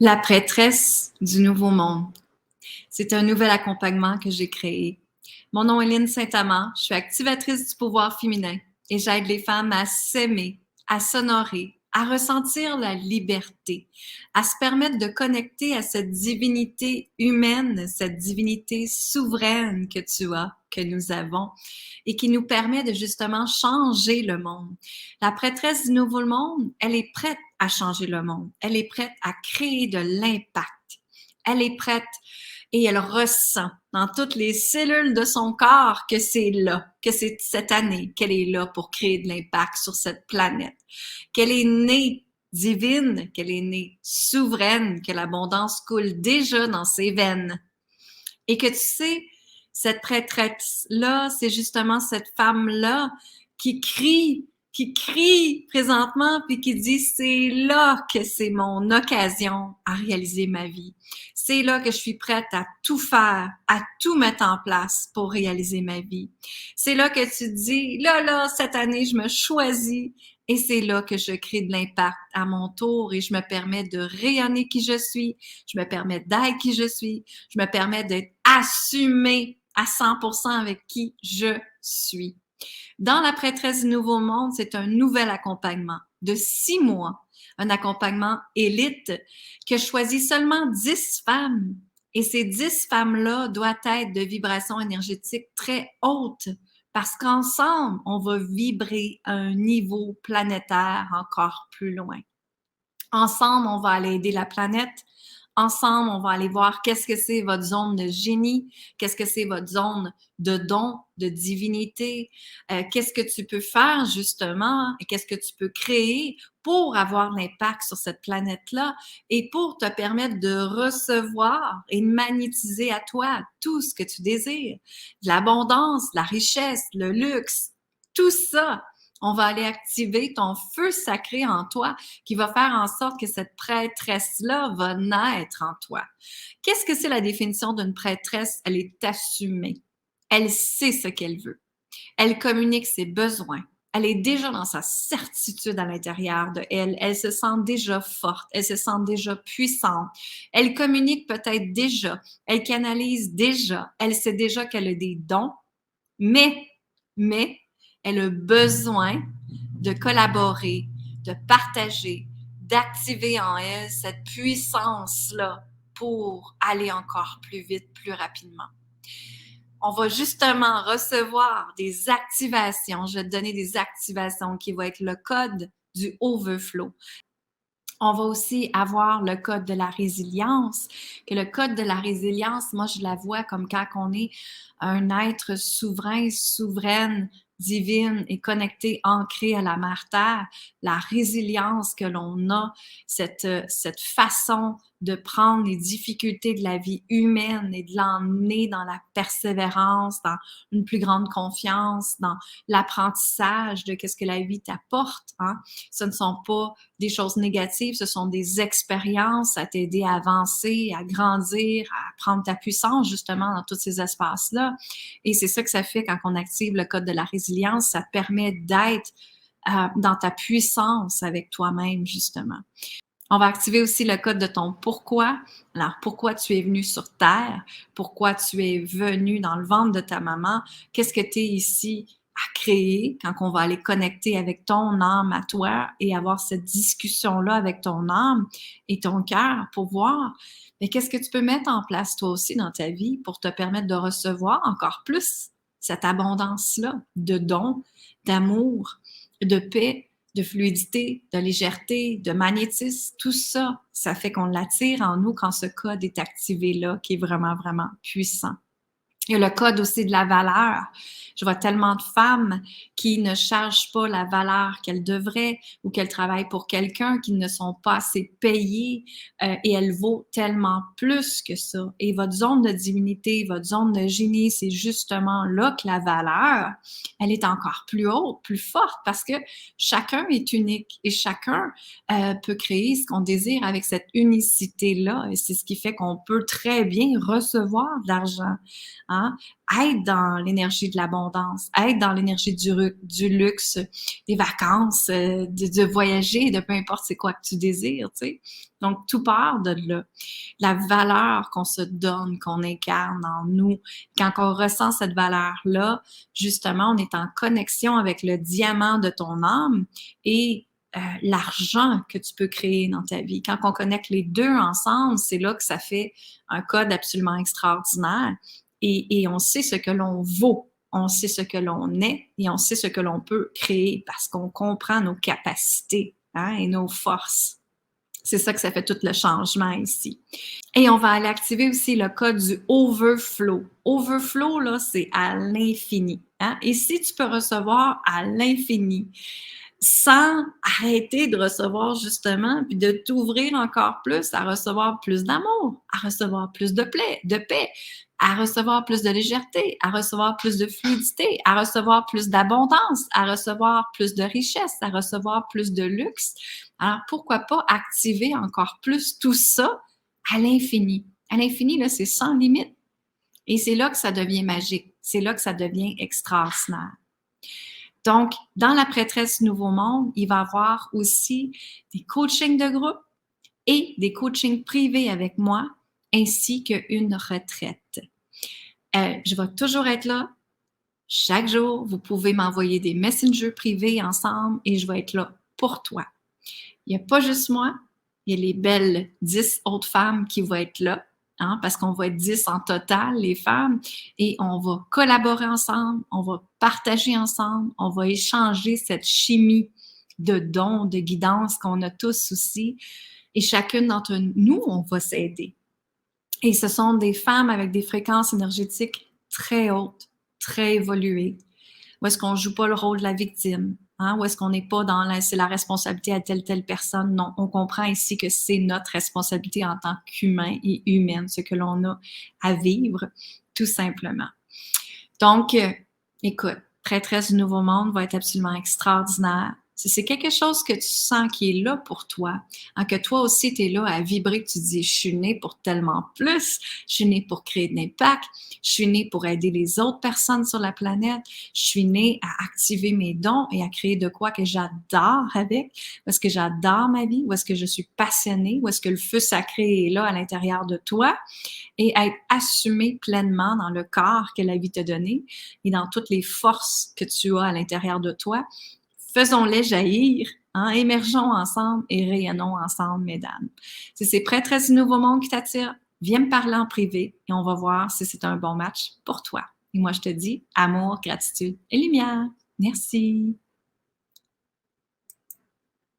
La prêtresse du Nouveau Monde. C'est un nouvel accompagnement que j'ai créé. Mon nom est Lynne Saint-Amand, je suis activatrice du pouvoir féminin et j'aide les femmes à s'aimer, à s'honorer, à ressentir la liberté, à se permettre de connecter à cette divinité humaine, cette divinité souveraine que tu as, que nous avons, et qui nous permet de justement changer le monde. La prêtresse du Nouveau Monde, elle est prête à changer le monde. Elle est prête à créer de l'impact. Elle est prête et elle ressent dans toutes les cellules de son corps que c'est là, que c'est cette année qu'elle est là pour créer de l'impact sur cette planète, qu'elle est née divine, qu'elle est née souveraine, que l'abondance coule déjà dans ses veines. Et que tu sais, cette prêtresse-là, c'est justement cette femme-là qui crie présentement, puis qui dit, c'est là que c'est mon occasion à réaliser ma vie. C'est là que je suis prête à tout faire, à tout mettre en place pour réaliser ma vie. C'est là que tu dis, là, cette année, je me choisis et c'est là que je crée de l'impact à mon tour et je me permets de rayonner qui je suis, je me permets d'être qui je suis, je me permets d'être assumée à 100% avec qui je suis. Dans la prêtresse du Nouveau Monde, c'est un nouvel accompagnement de 6 mois, un accompagnement élite que je choisis seulement 10 femmes. Et ces 10 femmes-là doivent être de vibration énergétique très haute parce qu'ensemble, on va vibrer à un niveau planétaire encore plus loin. Ensemble, on va aller aider la planète. Ensemble, on va aller voir qu'est-ce que c'est votre zone de génie, qu'est-ce que c'est votre zone de don, de divinité, qu'est-ce que tu peux faire justement et qu'est-ce que tu peux créer pour avoir l'impact sur cette planète-là et pour te permettre de recevoir et de magnétiser à toi tout ce que tu désires, de l'abondance, la richesse, le luxe, tout ça. On va aller activer ton feu sacré en toi qui va faire en sorte que cette prêtresse-là va naître en toi. Qu'est-ce que c'est la définition d'une prêtresse? Elle est assumée. Elle sait ce qu'elle veut. Elle communique ses besoins. Elle est déjà dans sa certitude à l'intérieur de elle. Elle se sent déjà forte. Elle se sent déjà puissante. Elle communique peut-être déjà. Elle canalise déjà. Elle sait déjà qu'elle a des dons, mais elle a besoin de collaborer, de partager, d'activer en elle cette puissance-là pour aller encore plus vite, plus rapidement. On va justement recevoir des activations. Je vais te donner des activations qui vont être le code du overflow. On va aussi avoir le code de la résilience, que le code de la résilience, moi, je la vois comme quand on est un être souverain, souveraine, divine et connecté, ancré à la mère Terre, la résilience que l'on a, cette façon de prendre les difficultés de la vie humaine et de l'emmener dans la persévérance, dans une plus grande confiance, dans l'apprentissage de qu'est-ce que la vie t'apporte. Hein? Ce ne sont pas des choses négatives, ce sont des expériences à t'aider à avancer, à grandir, à prendre ta puissance justement dans tous ces espaces-là. Et c'est ça que ça fait quand on active le code de la résilience, ça permet d'être dans ta puissance avec toi-même justement. On va activer aussi le code de ton pourquoi. Alors, pourquoi tu es venu sur Terre? Pourquoi tu es venu dans le ventre de ta maman? Qu'est-ce que tu es ici à créer quand on va aller connecter avec ton âme à toi et avoir cette discussion-là avec ton âme et ton cœur pour voir, mais qu'est-ce que tu peux mettre en place toi aussi dans ta vie pour te permettre de recevoir encore plus cette abondance-là de dons, d'amour, de paix, de fluidité, de légèreté, de magnétisme, tout ça, ça fait qu'on l'attire en nous quand ce code est activé là, qui est vraiment, vraiment puissant. Il y a le code aussi de la valeur. Je vois tellement de femmes qui ne chargent pas la valeur qu'elles devraient ou qu'elles travaillent pour quelqu'un, qui ne sont pas assez payées et elles vaut tellement plus que ça. Et votre zone de divinité, votre zone de génie, c'est justement là que la valeur, elle est encore plus haute, plus forte parce que chacun est unique et chacun peut créer ce qu'on désire avec cette unicité-là. Et c'est ce qui fait qu'on peut très bien recevoir de l'argent. hein? Être dans l'énergie de l'abondance, être dans l'énergie du luxe, des vacances, de voyager, de peu importe c'est quoi que tu désires, tu sais. Donc, tout part de là. La valeur qu'on se donne, qu'on incarne en nous, quand on ressent cette valeur-là, justement, on est en connexion avec le diamant de ton âme et l'argent que tu peux créer dans ta vie. Quand on connecte les deux ensemble, c'est là que ça fait un code absolument extraordinaire et on sait ce que l'on vaut, on sait ce que l'on est et on sait ce que l'on peut créer parce qu'on comprend nos capacités, hein, et nos forces. C'est ça que ça fait tout le changement ici. Et on va aller activer aussi le code du overflow. Overflow, là, c'est à l'infini, hein? Et si tu peux recevoir à l'infini, sans arrêter de recevoir justement, puis de t'ouvrir encore plus à recevoir plus d'amour, à recevoir plus de paix, à recevoir plus de légèreté, à recevoir plus de fluidité, à recevoir plus d'abondance, à recevoir plus de richesse, à recevoir plus de luxe. Alors, pourquoi pas activer encore plus tout ça à l'infini? À l'infini, là, c'est sans limite. Et c'est là que ça devient magique. C'est là que ça devient extraordinaire. Donc, dans la prêtresse Nouveau Monde, il va y avoir aussi des coachings de groupe et des coachings privés avec moi, ainsi qu'une retraite. Je vais toujours être là. Chaque jour, vous pouvez m'envoyer des messengers privés ensemble et je vais être là pour toi. Il n'y a pas juste moi, il y a les belles 10 autres femmes qui vont être là. Hein, parce qu'on va être 10 en total, les femmes, et on va collaborer ensemble, on va partager ensemble, on va échanger cette chimie de dons, de guidance qu'on a tous aussi, et chacune d'entre nous, on va s'aider. Et ce sont des femmes avec des fréquences énergétiques très hautes, très évoluées, où est-ce qu'on ne joue pas le rôle de la victime, hein? Où est-ce qu'on n'est pas dans c'est la responsabilité à telle personne. Non, on comprend ici que c'est notre responsabilité en tant qu'humain et humaine, ce que l'on a à vivre, tout simplement. Donc, écoute, Prêtresse du Nouveau Monde va être absolument extraordinaire. Si c'est quelque chose que tu sens qui est là pour toi, hein, que toi aussi tu es là à vibrer, que tu dis « je suis née pour tellement plus, je suis née pour créer de l'impact, je suis née pour aider les autres personnes sur la planète, je suis née à activer mes dons et à créer de quoi que j'adore avec, où est-ce que j'adore ma vie, où est-ce que je suis passionnée, où est-ce que le feu sacré est là à l'intérieur de toi et à être assumé pleinement dans le corps que la vie t'a donné et dans toutes les forces que tu as à l'intérieur de toi. Faisons-les jaillir, hein? Émergeons ensemble et rayonnons ensemble, mesdames. Si c'est Prêtresse du Nouveau Monde qui t'attire, viens me parler en privé et on va voir si c'est un bon match pour toi. Et moi, je te dis amour, gratitude et lumière. Merci.